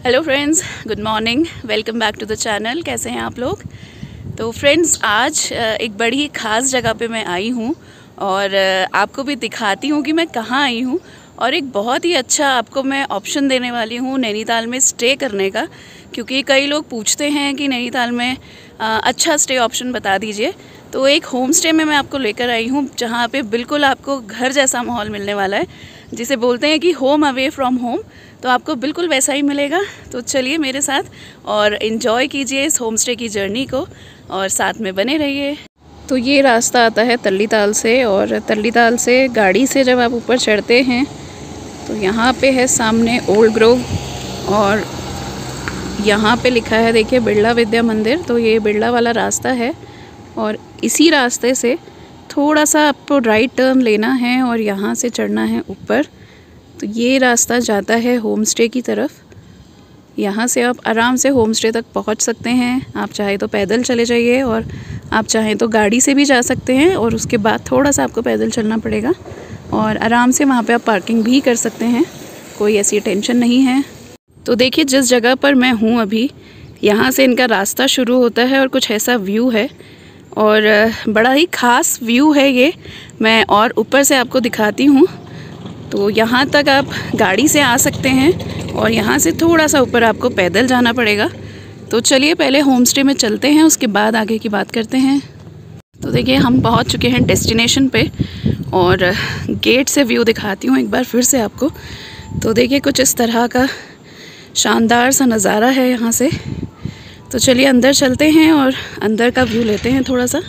Hello friends, good morning, welcome back to the channel. कैसे हैं आप लोग? तो फ्रेंड्स, आज एक बड़ी ख़ास जगह पे मैं आई हूँ और आपको भी दिखाती हूँ कि मैं कहाँ आई हूँ। और एक बहुत ही अच्छा आपको मैं ऑप्शन देने वाली हूँ नैनीताल में स्टे करने का, क्योंकि कई लोग पूछते हैं कि नैनीताल में अच्छा स्टे ऑप्शन बता दीजिए। तो एक होम स्टे में मैं आपको लेकर आई हूँ, जहाँ पे बिल्कुल आपको घर जैसा माहौल मिलने वाला है, जिसे बोलते हैं कि होम अवे फ्रॉम होम। तो आपको बिल्कुल वैसा ही मिलेगा। तो चलिए मेरे साथ और इन्जॉय कीजिए इस होम स्टे की जर्नी को और साथ में बने रहिए। तो ये रास्ता आता है तल्लीताल से, और तल्लीताल से गाड़ी से जब आप ऊपर चढ़ते हैं तो यहाँ पे है सामने ओल्ड ग्रोव, और यहाँ पे लिखा है देखिए बिरला विद्या मंदिर। तो ये बिरला वाला रास्ता है और इसी रास्ते से थोड़ा सा आपको राइट टर्न लेना है और यहाँ से चढ़ना है ऊपर। तो ये रास्ता जाता है होम स्टे की तरफ। यहाँ से आप आराम से होम स्टे तक पहुँच सकते हैं। आप चाहे तो पैदल चले जाइए और आप चाहें तो गाड़ी से भी जा सकते हैं, और उसके बाद थोड़ा सा आपको पैदल चलना पड़ेगा और आराम से वहाँ पे आप पार्किंग भी कर सकते हैं, कोई ऐसी टेंशन नहीं है। तो देखिए जिस जगह पर मैं हूँ अभी, यहाँ से इनका रास्ता शुरू होता है और कुछ ऐसा व्यू है, और बड़ा ही ख़ास व्यू है ये। मैं और ऊपर से आपको दिखाती हूँ। तो यहाँ तक आप गाड़ी से आ सकते हैं और यहाँ से थोड़ा सा ऊपर आपको पैदल जाना पड़ेगा। तो चलिए पहले होम स्टे में चलते हैं, उसके बाद आगे की बात करते हैं। तो देखिए हम पहुँच चुके हैं डेस्टिनेशन पे, और गेट से व्यू दिखाती हूँ एक बार फिर से आपको। तो देखिए कुछ इस तरह का शानदार सा नज़ारा है यहाँ से। तो चलिए अंदर चलते हैं और अंदर का व्यू लेते हैं थोड़ा सा।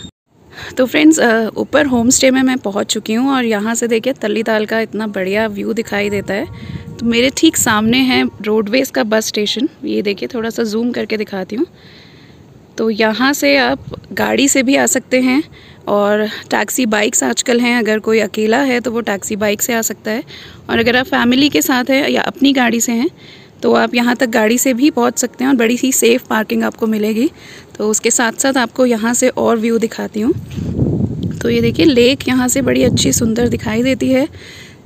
तो फ्रेंड्स, ऊपर होम स्टे में मैं पहुंच चुकी हूं, और यहाँ से देखिए तल्लीताल का इतना बढ़िया व्यू दिखाई देता है। तो मेरे ठीक सामने है रोडवेज़ का बस स्टेशन। ये देखिए थोड़ा सा जूम करके दिखाती हूँ। तो यहाँ से आप गाड़ी से भी आ सकते हैं, और टैक्सी बाइक्स आजकल हैं। अगर कोई अकेला है तो वो टैक्सी बाइक से आ सकता है, और अगर आप फैमिली के साथ हैं या अपनी गाड़ी से हैं तो आप यहाँ तक गाड़ी से भी पहुँच सकते हैं, और बड़ी ही सेफ़ पार्किंग आपको मिलेगी। तो उसके साथ साथ आपको यहाँ से और व्यू दिखाती हूँ। तो ये देखिए लेक यहाँ से बड़ी अच्छी सुंदर दिखाई देती है।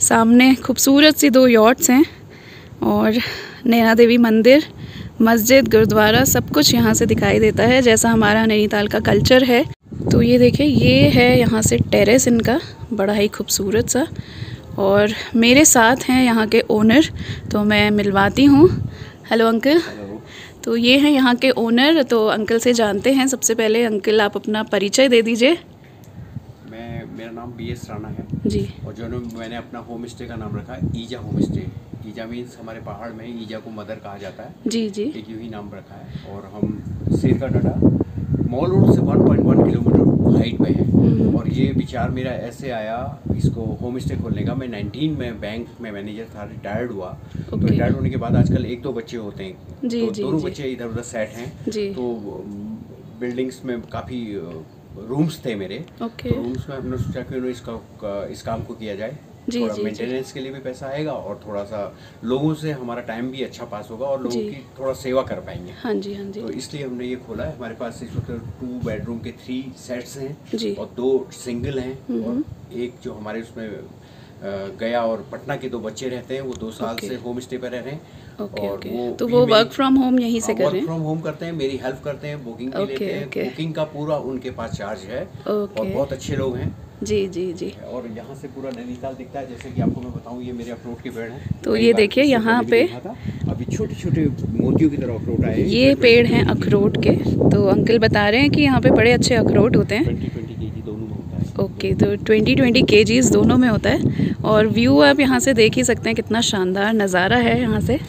सामने खूबसूरत सी 2 यॉट्स हैं, और नैना देवी मंदिर, मस्जिद, गुरुद्वारा सब कुछ यहाँ से दिखाई देता है, जैसा हमारा नैनीताल का कल्चर है। तो ये देखिए ये है यहाँ से टेरेस इनका, बड़ा ही खूबसूरत सा। और मेरे साथ हैं यहाँ के ओनर, तो मैं मिलवाती हूँ। Hello uncle. तो ये हैं यहाँ के ओनर। तो अंकल से जानते हैं। सबसे पहले अंकल आप अपना परिचय दे दीजिए। मेरा नाम BS राणा है जी। और जो मैंने अपना होम स्टे का नाम रखा है ईजा होम स्टे। ईजा मीन्स हमारे पहाड़ में ईजा को मदर कहा जाता है। जी जी। एक यूँ ही नाम रखा है। और हम सेरकाडाडा मॉल रोड से 1.1 किलोमीटर हाइट पे है। और ये विचार मेरा ऐसे आया इसको होम स्टे खोलने का। मैं 19 में बैंक में मैनेजर था, रिटायर्ड हुआ। तो रिटायर्ड होने के बाद आजकल 1-2 बच्चे होते हैं, जी, तो जी, दोनों जी। बच्चे इधर उधर सेट हैं। जी। तो बिल्डिंग्स में काफ़ी रूम्स थे मेरे। ओके। तो रूम्स में हमने सोचा कि इस काम को किया जाए। जी, थोड़ा जी, मेंटेनेंस के लिए भी पैसा आएगा, और थोड़ा सा लोगों से हमारा टाइम भी अच्छा पास होगा, और लोगों की थोड़ा सेवा कर पाएंगे। हाँ जी, हाँ जी। तो इसलिए हमने ये खोला है। हमारे पास इस वक्त 2 बेडरूम के 3 सेट्स हैं जी। और 2 सिंगल हैं, और एक जो हमारे उसमें गया और पटना के 2 बच्चे रहते हैं, वो 2 साल से होम स्टे पर रह रहे हैं। और तो वो वर्क फ्रॉम होम यहीं से कर रहे हैं? वर्क फ्रॉम होम करते हैं, मेरी हेल्प करते हैं, बुकिंग भी लेते हैं। बुकिंग का पूरा उनके पास चार्ज है, और बहुत अच्छे लोग हैं। जी जी जी। और यहाँ से पूरा नैनीताल दिखता है। जैसे कि आपको मैं बताऊँ, ये मेरे अखरोट के पेड़ हैं। तो ये देखिए यहाँ पे अभी छोटे छोटे मोतियों की तरह अखरोट आए। ये पेड़ हैं अखरोट के। तो अंकल बता रहे हैं कि यहाँ पे बड़े अच्छे अखरोट होते हैं। 20 kg दोनों में होता है। ओके, तो 20 kgs दोनों में होता है। और व्यू आप यहाँ से देख ही सकते हैं, कितना शानदार नज़ारा है यहाँ से।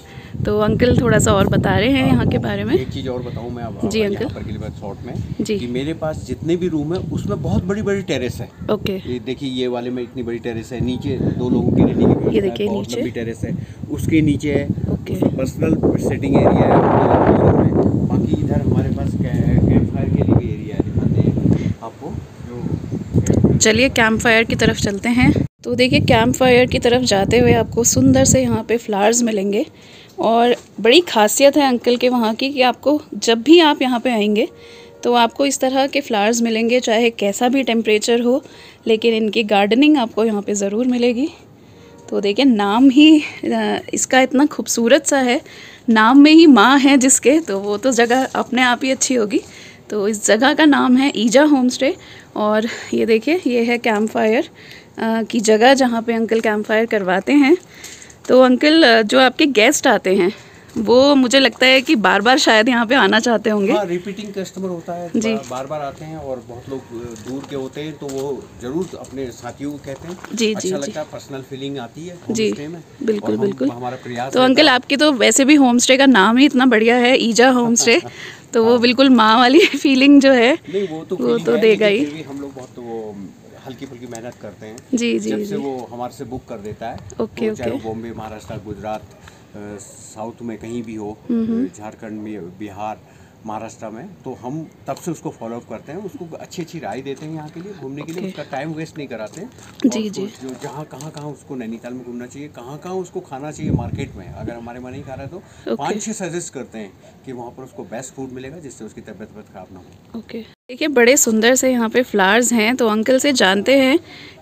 तो अंकल थोड़ा सा और बता रहे हैं यहाँ के बारे में। एक चीज़ और बताऊँ मैं अब जी अंकल। यहाँ पर के लिए शॉर्ट में जी, कि मेरे पास जितने भी रूम है उसमें बहुत बड़ी बड़ी टेरेस है। ओके। ये देखिए, ये वाले में इतनी बड़ी टेरेस है। नीचे 2 लोगों की रहने की व्यवस्था ये देखिए है, बहुत नीचे लंबी टेरेस है। उसके नीचे है ओके पर्सनल सेटिंग एरिया है। बाकी इधर हमारे पास कैंप फायर के लिए भी एरिया है, दिखाते हैं आपको। तो चलिए कैंप फायर की तरफ चलते हैं। तो देखिए कैंप फायर की तरफ जाते हुए आपको सुंदर से यहाँ पे फ्लावर्स मिलेंगे, और बड़ी खासियत है अंकल के वहाँ की कि आपको जब भी आप यहाँ पे आएंगे तो आपको इस तरह के फ्लावर्स मिलेंगे, चाहे कैसा भी टेम्परेचर हो, लेकिन इनकी गार्डनिंग आपको यहाँ पे ज़रूर मिलेगी। तो देखिए नाम ही इसका इतना खूबसूरत सा है, नाम में ही माँ है जिसके, तो वो तो जगह अपने आप ही अच्छी होगी। तो इस जगह का नाम है ईजा होम स्टे। और ये देखिए ये है कैंप फायर की जगह जहाँ पे अंकल कैंप फायर करवाते हैं। तो अंकल जो आपके गेस्ट आते हैं वो मुझे लगता है कि बार बार शायद यहाँ पे आना चाहते होंगे। हाँ, रिपीटिंग कस्टमर होता है जी, बार बार आते हैं और बहुत लोग दूर के होते हैं तो वो जरूर अपने साथियों को कहते हैं। जी अच्छा जी लगता जी है, पर्सनल फीलिंग आती है जी, होम स्टे में। बिल्कुल बिल्कुल। हमारा प्रयास तो अंकल आपकी तो वैसे भी होम स्टे का नाम ही इतना बढ़िया है, ईजा होम स्टे, तो वो बिल्कुल माँ वाली फीलिंग जो है नहीं वो तो देगा ही। फिर भी हम लोग बहुत वो हल्की फुल्की मेहनत करते हैं। जी जी जब से जी, वो हमारे से बुक कर देता है, ओके तो चाहे ओके, वो बॉम्बे, महाराष्ट्र, गुजरात, साउथ में कहीं भी हो, झारखंड में, बिहार, महाराष्ट्र में, तो हम तब से उसको फॉलो अप करते हैं, उसको अच्छी अच्छी राय देते हैं यहाँ के लिए घूमने के लिए, उसका टाइम वेस्ट नहीं कराते हैं। जी जी, जो जहाँ कहाँ उसको नैनीताल में घूमना चाहिए, कहाँ उसको खाना चाहिए मार्केट में, अगर हमारे मन नहीं खा रहा है तो 5-6 सजेस्ट करते हैं कि वहाँ पर उसको बेस्ट फूड मिलेगा जिससे उसकी तबीयत खराब ना हो। ओके। देखिए बड़े सुंदर से यहाँ पे फ्लावर्स हैं, तो अंकल से जानते हैं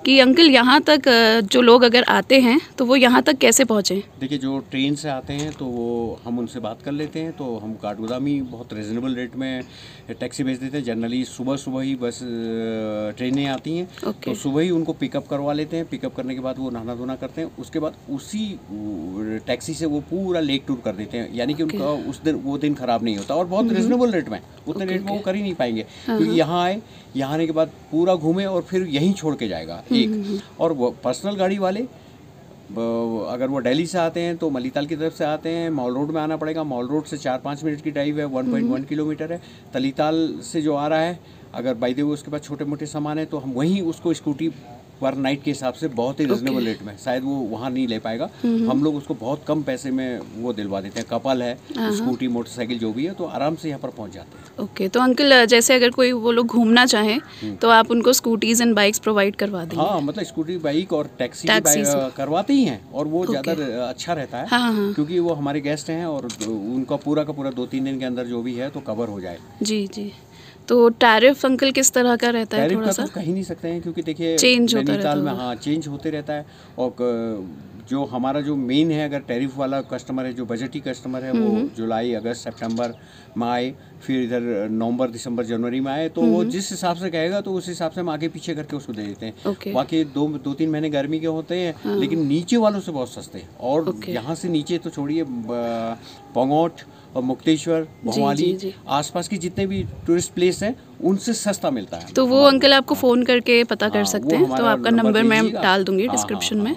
कि अंकल यहाँ तक जो लोग अगर आते हैं तो वो यहाँ तक कैसे पहुँचे। देखिए जो ट्रेन से आते हैं तो वो हम उनसे बात कर लेते हैं, तो हम काठगोदाम ही बहुत रिजनेबल रेट में टैक्सी भेज देते हैं। जनरली सुबह ही बस ट्रेनें आती हैं, तो सुबह ही उनको पिकअप करवा लेते हैं। पिकअप करने के बाद वो नहाना धोना करते हैं, उसके बाद उसी टैक्सी से वो पूरा लेक टूर कर देते हैं, यानी कि उनका उस दिन वो दिन खराब नहीं होता और बहुत रिजनेबल रेट में, उतने रेट में वो कर ही नहीं पाएंगे क्योंकि यहाँ आए, यहाँ आने के बाद पूरा घूमे और फिर यहीं छोड़ के जाएगा एक। और वो पर्सनल गाड़ी वाले अगर वो दिल्ली से आते हैं तो मलीताल की तरफ से आते हैं, मॉल रोड में आना पड़ेगा। मॉल रोड से 4-5 मिनट की ड्राइव है, 1.1 किलोमीटर है। तलीताल से जो आ रहा है, अगर बाई द वे उसके पास छोटे मोटे सामान है तो हम वहीं उसको स्कूटी पर नाइट के हिसाब से बहुत ही रिजनेबल रेट में, शायद वो वहाँ नहीं ले पाएगा, हम लोग उसको बहुत कम पैसे में वो दिलवा देते हैं। कपल है, स्कूटी, मोटरसाइकिल जो भी है, तो आराम से यहाँ पर पहुँच जाते हैं। ओके, तो अंकल जैसे अगर कोई वो लोग घूमना चाहें तो आप उनको स्कूटीज एंड बाइक्स प्रोवाइड करवा देंगे। हाँ, मतलब स्कूटी, बाइक और टैक्सी करवाते ही हैं, और वो ज़्यादा अच्छा रहता है। हाँ। क्योंकि वो हमारे गेस्ट हैं और उनका पूरा का पूरा 2-3 दिन के अंदर जो भी है तो कवर हो जाए। जी जी। तो टैरिफ अंकल किस तरह का रहता है? थोड़ा सा तो कह ही नहीं सकते हैं क्योंकि देखिए चेंज होता रहता है। हाँ, चेंज होते रहता है। और जो हमारा जो मेन है, अगर टैरिफ वाला कस्टमर है, जो बजटी कस्टमर है, वो जुलाई, अगस्त, सितंबर में आए, फिर इधर नवंबर, दिसंबर, जनवरी में आए, तो वो जिस हिसाब से कहेगा तो उस हिसाब से हम आगे पीछे करके उसको दे देते हैं। बाकी 2-3 महीने गर्मी के होते हैं, लेकिन नीचे वालों से बहुत सस्ते हैं। और यहाँ से नीचे तो छोड़िए, पंगोट और मुक्तेश्वर, भोवाली, आसपास की जितने भी टूरिस्ट प्लेस हैं उनसे सस्ता मिलता है। तो वो अंकल आपको फ़ोन करके पता कर सकते हैं, तो आपका नंबर मैं डाल दूंगी डिस्क्रिप्शन में।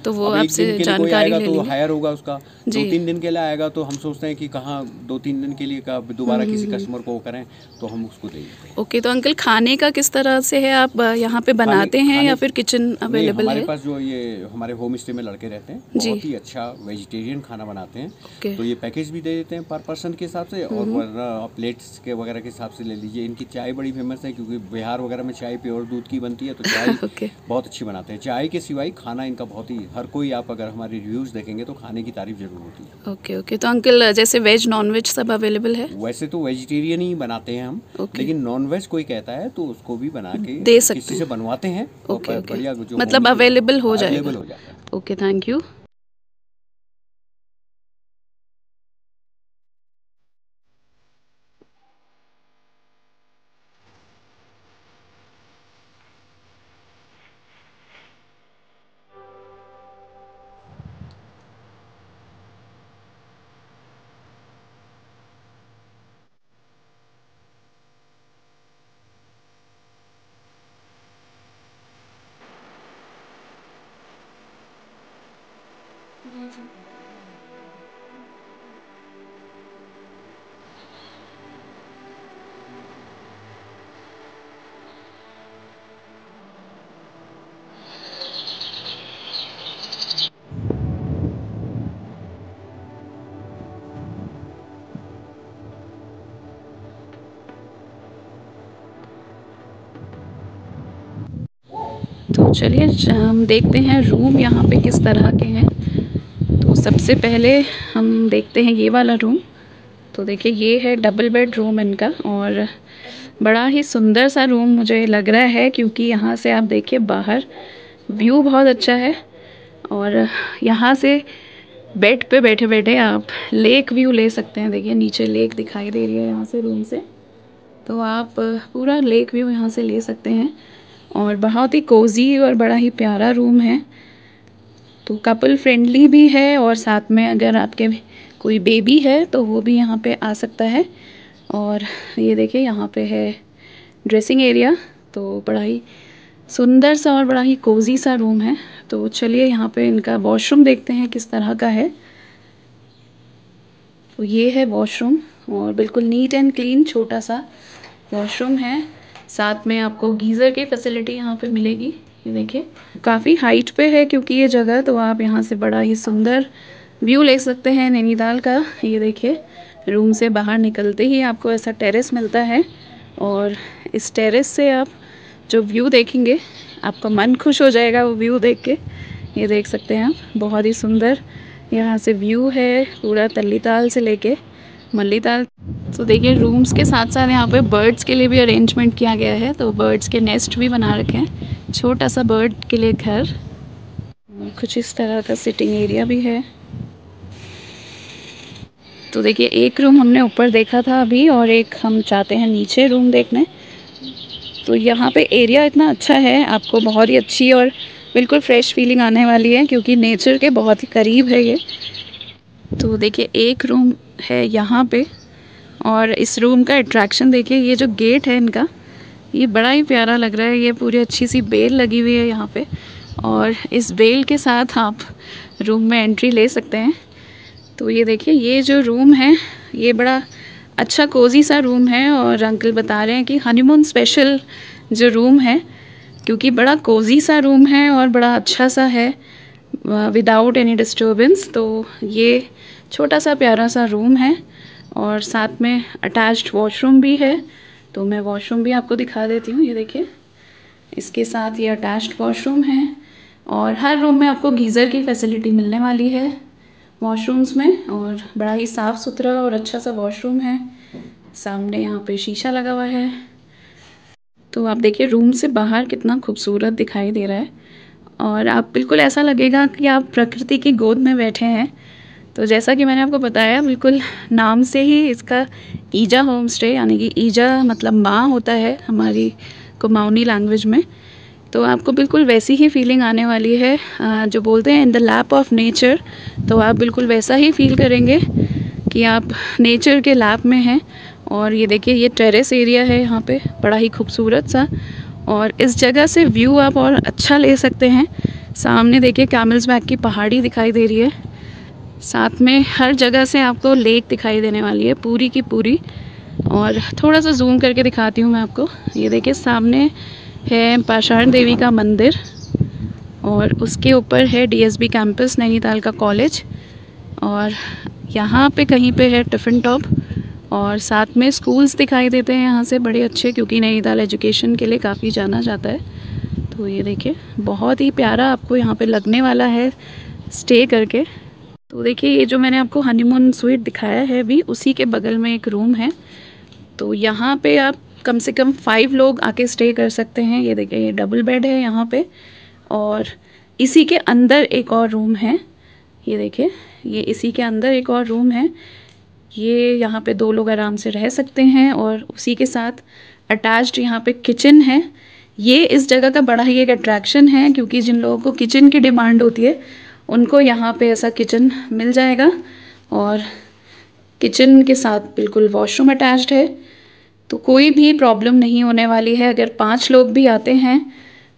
तो वो आपसे जानकारी ले लेंगे। तो हायर होगा उसका, 2-3 दिन के लिए आएगा, तो हम सोचते हैं कि कहाँ 2-3 दिन के लिए का दोबारा किसी कस्टमर को करें तो हम उसको दे देते हैं। ओके, तो अंकल खाने का किस तरह से है, आप यहाँ पे बनाते हैं या फिर किचन अवेलेबल है? हमारे पास जो ये हमारे होम स्टे में लड़के रहते हैं, बहुत ही अच्छा वेजिटेरियन खाना बनाते हैं। तो ये पैकेज भी दे देते हैं पर पर्सन के हिसाब से, और प्लेट्स के वगैरह के हिसाब से ले लीजिए। इनकी चाय बड़ी फेमस है क्योंकि बिहार वगैरह में चाय प्योर दूध की बनती है, तो चाय बहुत अच्छी बनाते हैं। चाय के सिवाय खाना इनका बहुत ही, हर कोई, आप अगर हमारे रिव्यूज़ देखेंगे तो खाने की तारीफ जरूर होती है। ओके, तो अंकल जैसे वेज नॉन वेज सब अवेलेबल है? वैसे तो वेजिटेरियन ही बनाते हैं हम, लेकिन नॉन वेज कोई कहता है तो उसको भी बना के दे सकते हैं, किसी से बनवाते हैं। बढ़िया, मतलब अवेलेबल हो जाएगा। Okay, thank you. तो चलिए हम देखते हैं रूम यहाँ पे किस तरह के हैं। तो सबसे पहले हम देखते हैं ये वाला रूम। तो देखिए ये है डबल बेड रूम इनका, और बड़ा ही सुंदर सा रूम मुझे लग रहा है क्योंकि यहाँ से आप देखिए बाहर व्यू बहुत अच्छा है। और यहाँ से बेड पे बैठे बैठे आप लेक व्यू ले सकते हैं। देखिए नीचे लेक दिखाई दे रही है यहाँ से रूम से, तो आप पूरा लेक व्यू यहाँ से ले सकते हैं। और बहुत ही कोज़ी और बड़ा ही प्यारा रूम है, तो कपल फ्रेंडली भी है, और साथ में अगर आपके कोई बेबी है तो वो भी यहाँ पे आ सकता है। और ये देखिए यहाँ पे है ड्रेसिंग एरिया, तो बड़ा ही सुंदर सा और बड़ा ही कोज़ी सा रूम है। तो चलिए यहाँ पे इनका वॉशरूम देखते हैं किस तरह का है। तो ये है वॉशरूम, और बिल्कुल नीट एंड क्लीन छोटा सा वॉशरूम है। साथ में आपको गीज़र की फैसिलिटी यहाँ पे मिलेगी। ये देखिए काफ़ी हाइट पे है क्योंकि ये जगह, तो आप यहाँ से बड़ा ही सुंदर व्यू ले सकते हैं नैनीताल का। ये देखिए रूम से बाहर निकलते ही आपको ऐसा टेरेस मिलता है, और इस टेरेस से आप जो व्यू देखेंगे आपका मन खुश हो जाएगा वो व्यू देख के। ये देख सकते हैं आप, बहुत ही सुंदर यहाँ से व्यू है पूरा तल्लीताल से लेके मल्लीताल। तो देखिए रूम्स के साथ साथ यहाँ पे बर्ड्स के लिए भी अरेंजमेंट किया गया है, तो बर्ड्स के नेस्ट भी बना रखे हैं, छोटा सा बर्ड के लिए घर। कुछ इस तरह का सिटिंग एरिया भी है। तो देखिए एक रूम हमने ऊपर देखा था अभी, और एक हम चाहते हैं नीचे रूम देखने। तो यहाँ पे एरिया इतना अच्छा है, आपको बहुत ही अच्छी और बिल्कुल फ्रेश फीलिंग आने वाली है क्योंकि नेचर के बहुत ही करीब है ये। तो देखिए एक रूम है यहाँ पे, और इस रूम का अट्रैक्शन देखिए, ये जो गेट है इनका ये बड़ा ही प्यारा लग रहा है। ये पूरी अच्छी सी बेल लगी हुई है यहाँ पे, और इस बेल के साथ आप रूम में एंट्री ले सकते हैं। तो ये देखिए ये जो रूम है ये बड़ा अच्छा कोज़ी सा रूम है, और अंकल बता रहे हैं कि हनीमून स्पेशल जो रूम है, क्योंकि बड़ा कोज़ी सा रूम है और बड़ा अच्छा सा है विदाउट एनी डिस्टर्बेंस। तो ये छोटा सा प्यारा सा रूम है, और साथ में अटैच्ड वॉशरूम भी है। तो मैं वॉशरूम भी आपको दिखा देती हूँ। ये देखिए इसके साथ ये अटैच्ड वॉशरूम है, और हर रूम में आपको गीज़र की फैसिलिटी मिलने वाली है वॉशरूम्स में, और बड़ा ही साफ़ सुथरा और अच्छा सा वॉशरूम है। सामने यहाँ पे शीशा लगा हुआ है। तो आप देखिए रूम से बाहर कितना खूबसूरत दिखाई दे रहा है, और आप बिल्कुल ऐसा लगेगा कि आप प्रकृति की गोद में बैठे हैं। तो जैसा कि मैंने आपको बताया, बिल्कुल नाम से ही इसका ईजा होम स्टे, यानी कि ईजा मतलब माँ होता है हमारी कुमाऊनी लैंग्वेज में। तो आपको बिल्कुल वैसी ही फीलिंग आने वाली है, जो बोलते हैं in the lap of nature. तो आप बिल्कुल वैसा ही फील करेंगे कि आप नेचर के लैप में हैं। और ये देखिए ये टेरेस एरिया है यहाँ पे, बड़ा ही खूबसूरत सा, और इस जगह से व्यू आप और अच्छा ले सकते हैं। सामने देखिए कैमल्स बैक की पहाड़ी दिखाई दे रही है, साथ में हर जगह से आपको लेक दिखाई देने वाली है पूरी की पूरी। और थोड़ा सा जूम करके दिखाती हूँ मैं आपको। ये देखिए सामने है पाषाण देवी का मंदिर, और उसके ऊपर है डीएसबी कैंपस नैनीताल का कॉलेज, और यहाँ पे कहीं पे है टिफ़िन टॉप, और साथ में स्कूल्स दिखाई देते हैं यहाँ से बड़े अच्छे, क्योंकि नैनीताल एजुकेशन के लिए काफ़ी जाना जाता है। तो ये देखिए बहुत ही प्यारा आपको यहाँ पे लगने वाला है स्टे करके। तो देखिए ये जो मैंने आपको हनीमून स्वीट दिखाया है अभी, उसी के बगल में एक रूम है। तो यहाँ पे आप कम से कम 5 लोग आके स्टे कर सकते हैं। ये देखिए ये डबल बेड है यहाँ पे, और इसी के अंदर एक और रूम है। ये देखिए ये इसी के अंदर एक और रूम है। ये यहाँ पे 2 लोग आराम से रह सकते हैं, और उसी के साथ अटैच्ड यहाँ पे किचन है। ये इस जगह का बड़ा ही एक अट्रैक्शन है, क्योंकि जिन लोगों को किचन की डिमांड होती है उनको यहाँ पे ऐसा किचन मिल जाएगा, और किचन के साथ बिल्कुल वॉशरूम अटैच्ड है। तो कोई भी प्रॉब्लम नहीं होने वाली है। अगर 5 लोग भी आते हैं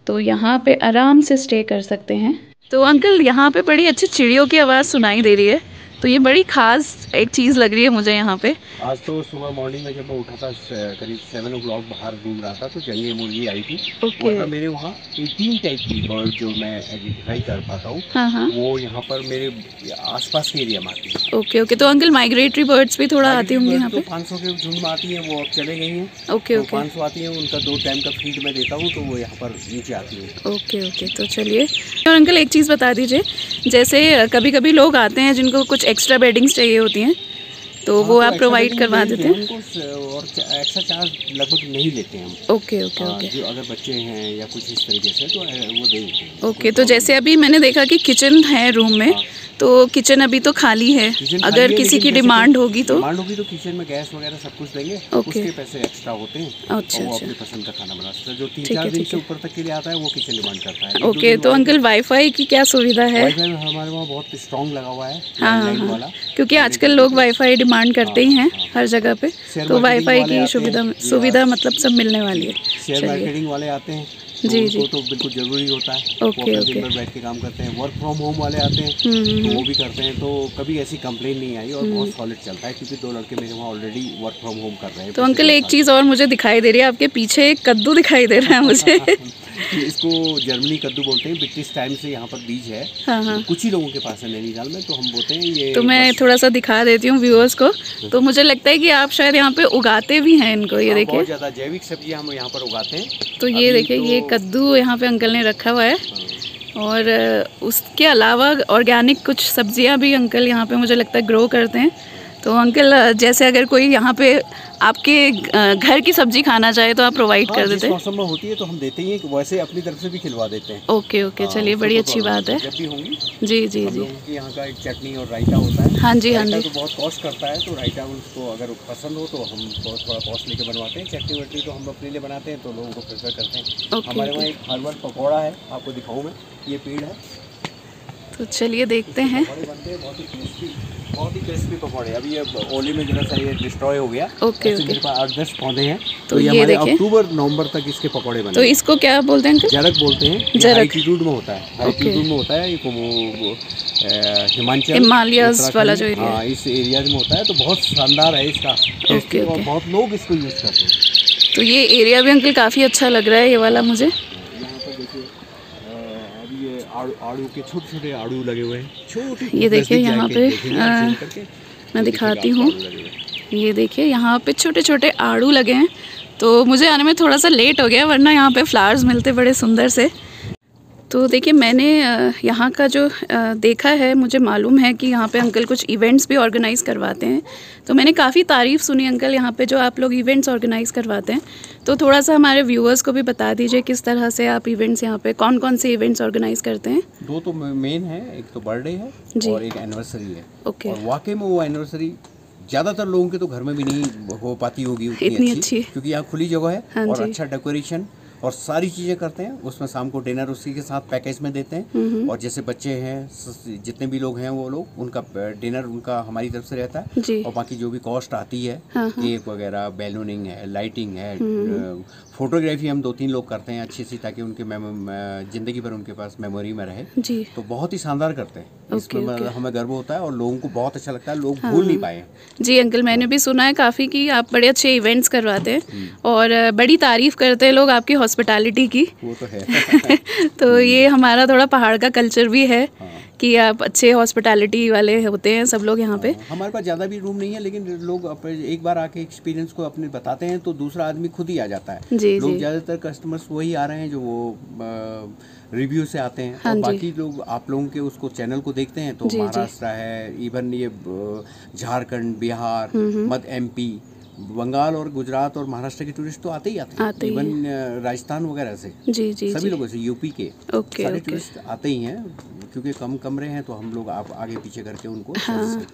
तो यहाँ पे आराम से स्टे कर सकते हैं। तो अंकल यहाँ पे बड़ी अच्छी चिड़ियों की आवाज़ सुनाई दे रही है, तो ये बड़ी ख़ास एक चीज़ लग रही है मुझे यहाँ पे। आज तो सुबह मॉर्निंग में जब मैं उठा था करीब 7 o'clock बाहर घूम रहा था, तो जंगली मुर्गी आई थी। और मेरे वहाँ 18 टाइप की बर्ड जो मैं आइडेंटिफाई कर पाता हूँ, हाँ। वो यहाँ पर मेरे आसपास के एरिया में आती है। ओके। तो अंकल माइग्रेटरी बर्ड्स भी थोड़ा आती होंगी यहाँ पे? 500 के झुंड में आती है, वो अब चले गई हैं। ओके। 500 आती है, उनका 2 टाइम का फीड मैं देता हूँ, तो वो यहाँ पर नीचे आती है। ओके। तो चलिए, और अंकल एक चीज़ बता दीजिए, जैसे कभी कभी लोग आते हैं जिनको कुछ एक्स्ट्रा बेडिंग्स चाहिए होती हैं, तो वो आप प्रोवाइड करवा देते हैं? और एक्स्ट्रा चार्ज लगभग नहीं लेते हैं हम। Okay okay okay. जो अगर बच्चे हैं या कुछ इस तरीके से तो वो दे देते हैं। ओके, तो जैसे अभी मैंने देखा कि किचन है रूम में, तो किचन अभी तो खाली है, अगर किसी की डिमांड होगी तो किचन में गैस वगैरह सब कुछ देंगे। उसके पैसे एक्स्ट्रा होते हैं। अच्छा, वो अपनी पसंद का खाना बना सकते हैं। जो 3-4 दिन से ऊपर तक के लिए आता है वो किचन डिमांड करता है। ओके, तो अंकल वाईफाई की क्या सुविधा है? वाईफाई हमारे वहाँ बहुत स्ट्रॉन्ग लगा हुआ है। हाँ, क्योंकि आजकल लोग वाईफाई डिमांड करते ही हैं हर जगह पे, तो वाईफाई की सुविधा मतलब सब मिलने वाली है। शेयर मार्केटिंग वाले आते हैं जी जी, तो बिल्कुल जरूरी होता है। Okay okay. दिन भर बैठ के काम करते हैं। वर्क फ्रॉम होम वाले आते हैं तो वो भी करते हैं। तो कभी ऐसी कंप्लेन नहीं आई और बहुत सॉलिड चलता है, क्योंकि 2 लड़के मेरे वहाँ ऑलरेडी वर्क फ्रॉम होम कर रहे हैं। तो अंकल एक चीज़ और मुझे दिखाई दे रही है, आपके पीछे एक कद्दू दिखाई दे रहा है मुझे। इसको जर्मनी कद्दू बोलते हैं। ब्रिटिश टाइम से यहाँ पर बीज है। हाँ। कुछ ही लोगों के पास है नैनीताल में, तो हम बोलते हैं ये। तो मैं थोड़ा सा दिखा देती हूँ व्यूअर्स को। तो मुझे लगता है कि आप शायद यहाँ पे उगाते भी हैं इनको। ये देखिए, बहुत ज़्यादा जैविक सब्जी हम यहाँ पर उगाते हैं। तो ये देखिए, ये कद्दू यहाँ पे अंकल ने रखा हुआ है, और उसके अलावा ऑर्गेनिक कुछ सब्जियाँ भी अंकल यहाँ पे मुझे लगता है ग्रो करते हैं। तो अंकल जैसे अगर कोई यहाँ पे आपके घर की सब्जी खाना चाहे तो आप प्रोवाइड कर देते हैं? मौसम में होती है तो हम देते ही हैं, वैसे अपनी तरफ से भी खिलवा देते हैं। ओके ओके, चलिए बड़ी अच्छी बात है। जब भी होंगी जी जी जी। यहाँ का एक चटनी और रायता होता है। हाँ जी हाँ जी। तो बहुत कॉस्ट करता है, तो रायता उसको अगर पसंद हो तो हम थोड़ा कॉस्ट लेके बनवाते हैं। चटनी वटनी तो हम अपने लिए बनाते हैं, तो लोगों को प्रेफर करते हैं। हमारे वहाँ एक हर्बल पकौड़ा है, आपको दिखाऊँ मैं। ये पेड़ है, तो चलिए देखते हैं। बनते हैं बहुत ही टेस्टी पकौड़े। अभी ये ओली में जरा सा ये डिस्ट्रॉय हो गया। Okay okay. मेरे पास 8-10 पौधे हैं, तो ये हमारे देखिए, अक्टूबर-नवंबर तक इसके पकौड़े बने। तो इसको क्या बोलते हैं अंकल? जरक बोलते हैं। जरक एल्टीट्यूड में होता है। एल्टीट्यूड में होता है। वो हिमाचल, हिमालयस वाला जो एरिया है, इस एरिया में होता है। तो बहुत शानदार है इसका टेस्ट, और बहुत लोग इसको यूज़ करते हैं। तो ये एरिया भी अंकल काफ़ी अच्छा लग रहा है, ये वाला मुझे। आड़ू के छोटे आड़ू लगे हुए हैं, छोटे। ये देखिए यहाँ पे मैं दिखाती हूँ। ये देखिए यहाँ पे छोटे छोटे आड़ू लगे हैं। तो मुझे आने में थोड़ा सा लेट हो गया, वरना यहाँ पे फ्लावर्स मिलते बड़े सुंदर से। तो देखिए, मैंने यहाँ का जो देखा है, मुझे मालूम है कि यहाँ पे अंकल कुछ इवेंट्स भी ऑर्गेनाइज़ करवाते हैं। तो मैंने काफ़ी तारीफ़ सुनी अंकल यहाँ पे जो आप लोग इवेंट्स ऑर्गेनाइज़ करवाते हैं। तो थोड़ा सा हमारे व्यूअर्स को भी बता दीजिए किस तरह से आप इवेंट्स यहाँ पे कौन कौन से इवेंट्स ऑर्गेनाइज़ करते हैं? 2 तो मेन है, एक तो बर्थडे है और एक एनिवर्सरी है। ओके। और वाकई में वो एनिवर्सरी ज़्यादातर लोगों के तो घर में भी नहीं हो पाती होगी इतनी अच्छी, क्योंकि यहाँ खुली जगह है। हाँ और अच्छा डेकोरेशन और सारी चीज़ें करते हैं। उसमें शाम को डिनर उसी के साथ पैकेज में देते हैं। और जैसे बच्चे हैं, जितने भी लोग हैं वो लोग, उनका डिनर उनका हमारी तरफ से रहता है। और बाकी जो भी कॉस्ट आती है, केक वगैरह, बैलूनिंग है, लाइटिंग है, फोटोग्राफी हम 2-3 लोग करते हैं अच्छी सी, ताकि उनके ज़िंदगी भर उनके पास मेमोरी में रहे जी। तो बहुत ही शानदार करते हैं। इसमें हमें गर्व होता है और लोगों को बहुत अच्छा लगता है, लोग भूल नहीं पाए जी। अंकल मैंने भी सुना है काफ़ी कि आप बड़े अच्छे इवेंट्स करवाते हैं और बड़ी तारीफ़ करते हैं लोग आपकी हॉस्पिटैलिटी की। वो तो है। तो ये हमारा थोड़ा पहाड़ का कल्चर भी है कि आप अच्छे हॉस्पिटैलिटी वाले होते हैं सब लोग यहाँ पे। हमारे पास ज़्यादा भी रूम नहीं है, लेकिन लोग एक बार आके एक्सपीरियंस को अपने बताते हैं तो दूसरा आदमी खुद ही आ जाता है। लोग ज़्यादातर कस्टमर्स वही आ रहे हैं जो वो रिव्यू से आते हैं। और बाकी लोग आप लोगों के उसको चैनल को देखते हैं तो महाराष्ट्र है, इवन ये झारखंड, बिहार, मध्य MP, बंगाल और गुजरात और महाराष्ट्र के टूरिस्ट तो आते ही आते हैं। इवन राजस्थान वगैरह से जी सभी लोगों से, यूपी के सारे टूरिस्ट आते ही हैं। क्योंकि कम कमरे हैं तो हम लोग आप आगे पीछे करके उनको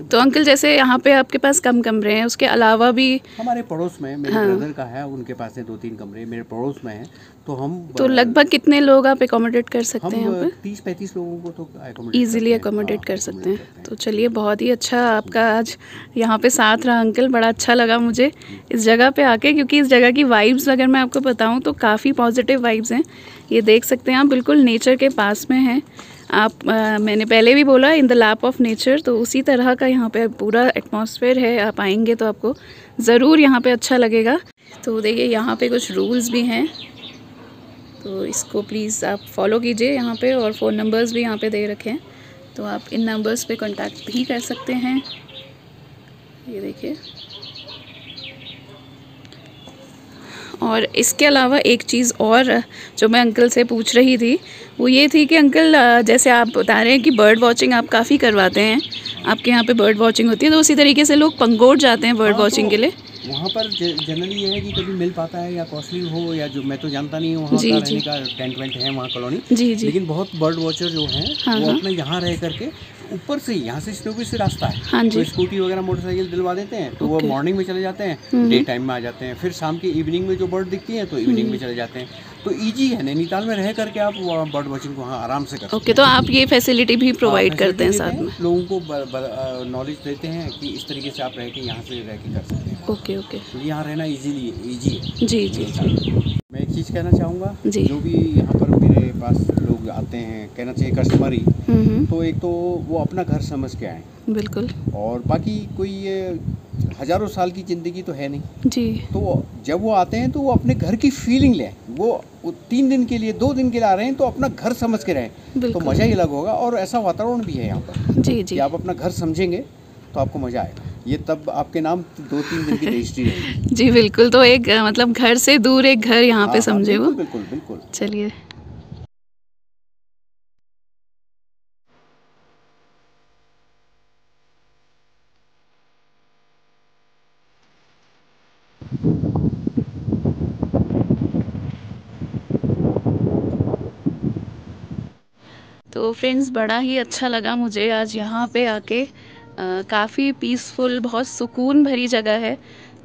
तो अंकल जैसे यहाँ पे आपके पास कम कमरे हैं, उसके अलावा भी हमारे पड़ोस में मेरे ब्रदर का है, उनके पास है 2-3 कमरे मेरे पड़ोस में हैं। तो हम लगभग कितने लोग आप एकोमोडेट कर सकते हैं यहाँ पे? 30-35 लोगों को तो ईजिली एकोमोडेट कर सकते हैं। तो चलिए, बहुत ही अच्छा आपका आज यहाँ पे साथ रहा अंकल, बड़ा अच्छा लगा मुझे इस जगह पे आके, क्योंकि इस जगह की वाइब्स अगर मैं आपको बताऊँ तो काफ़ी पॉजिटिव वाइब्स हैं। ये देख सकते हैं आप, बिल्कुल नेचर के पास में हैं आप। मैंने पहले भी बोला in the lap of nature, तो उसी तरह का यहाँ पे पूरा एटमॉस्फेयर है। आप आएंगे तो आपको ज़रूर यहाँ पे अच्छा लगेगा। तो देखिए, यहाँ पे कुछ रूल्स भी हैं, तो इसको प्लीज़ आप फॉलो कीजिए यहाँ पे। और फ़ोन नंबर्स भी यहाँ पे दे रखे हैं, तो आप इन नंबर्स पे कांटेक्ट भी कर सकते हैं। ये देखिए, और इसके अलावा एक चीज़ और जो मैं अंकल से पूछ रही थी वो ये थी कि अंकल जैसे आप बता रहे हैं कि बर्ड वॉचिंग आप काफ़ी करवाते हैं, आपके यहाँ पे बर्ड वॉचिंग होती है, तो उसी तरीके से लोग पंगोट जाते हैं बर्ड वॉचिंग के लिए। वहाँ पर जनरली ये है कि कभी मिल पाता है या कॉस्टली हो, या जो मैं तो जानता नहीं हूँ वहाँ जी, का जी। रहने का टेंट वेंट है वहाँ कॉलोनी। जी, जी। लेकिन बहुत बर्ड वॉचर जो हैं हाँ, वो हाँ। अपने यहाँ रह करके ऊपर से यहाँ से स्नोबी से रास्ता है, हाँ जी। तो स्कूटी वगैरह मोटरसाइकिल दिलवा देते हैं, तो वो ओके। मॉर्निंग में चले जाते हैं, डे टाइम में आ जाते हैं, फिर शाम की इवनिंग में जो बर्ड दिखती हैं तो इवनिंग में चले जाते हैं। तो ईजी है, नैनीताल में रह करके आप बर्ड वॉचिंग वहाँ आराम से कर सकते हैं। ओके, तो आप ये फैसिलिटी भी प्रोवाइड करते हैं साथ में? लोगों को नॉलेज देते हैं कि इस तरीके से आप रह के यहाँ से रह के कर सकते हैं। Okay, okay. क्योंकि यहाँ रहना ईजी है। जी, जी, जी। मैं एक चीज़ कहना चाहूँगा, जी। जो भी यहाँ पर मेरे पास लोग आते हैं, कहना चाहिए कस्टमर ही, तो एक तो वो अपना घर समझ के आएँ, बिल्कुल। और बाकी कोई ये हज़ारों साल की ज़िंदगी तो है नहीं, जी। तो जब वो आते हैं तो वो अपने घर की फीलिंग लें। वो 3 दिन के लिए 2 दिन के लिए आ रहे हैं तो अपना घर समझ के रहें, तो बिल्कुल। मज़ा ही अलग होगा। और ऐसा वातावरण भी है यहाँ पर जी, कि जी। आप अपना घर समझेंगे तो आपको मज़ा आएगा। ये तब आपके नाम 2-3 दिन की रजिस्ट्री रहेगी। जी, बिल्कुल। तो एक मतलब घर से दूर एक घर यहाँ पे हाँ, समझे वो। बिल्कुल, बिल्कुल, बिल्कुल। चलिए। तो फ्रेंड्स, बड़ा ही अच्छा लगा मुझे आज यहाँ पे आके। काफ़ी पीसफुल, बहुत सुकून भरी जगह है।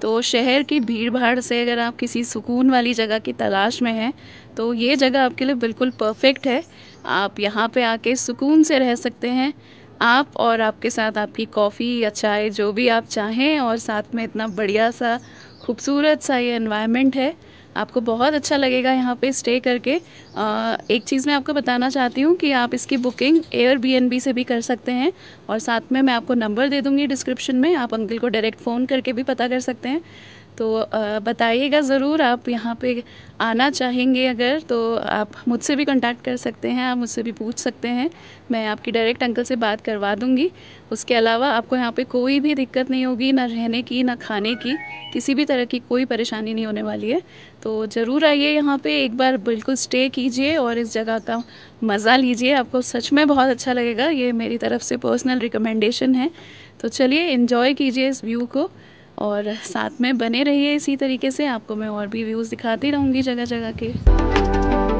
तो शहर की भीड़-भाड़ से अगर आप किसी सुकून वाली जगह की तलाश में हैं, तो ये जगह आपके लिए बिल्कुल परफ़ेक्ट है। आप यहाँ पे आके सुकून से रह सकते हैं। आप और आपके साथ आपकी कॉफ़ी या चाय जो भी आप चाहें, और साथ में इतना बढ़िया-सा खूबसूरत-सा ये एनवायरनमेंट है। आपको बहुत अच्छा लगेगा यहाँ पे स्टे करके। एक चीज़ मैं आपको बताना चाहती हूँ कि आप इसकी बुकिंग एयरबीएनबी से भी कर सकते हैं, और साथ में मैं आपको नंबर दे दूँगी डिस्क्रिप्शन में, आप अंकल को डायरेक्ट फ़ोन करके भी पता कर सकते हैं। तो बताइएगा ज़रूर, आप यहाँ पे आना चाहेंगे अगर, तो आप मुझसे भी कांटेक्ट कर सकते हैं, आप मुझसे भी पूछ सकते हैं। मैं आपकी डायरेक्ट अंकल से बात करवा दूँगी। उसके अलावा आपको यहाँ पे कोई भी दिक्कत नहीं होगी, ना रहने की, ना खाने की, किसी भी तरह की कोई परेशानी नहीं होने वाली है। तो ज़रूर आइए यहाँ पे, एक बार बिल्कुल स्टे कीजिए और इस जगह का मज़ा लीजिए, आपको सच में बहुत अच्छा लगेगा। ये मेरी तरफ से पर्सनल रिकमेंडेशन है। तो चलिए, एन्जॉय कीजिए इस व्यू को, और साथ में बने रहिए इसी तरीके से। आपको मैं और भी व्यूज़ दिखाती रहूँगी जगह-जगह के।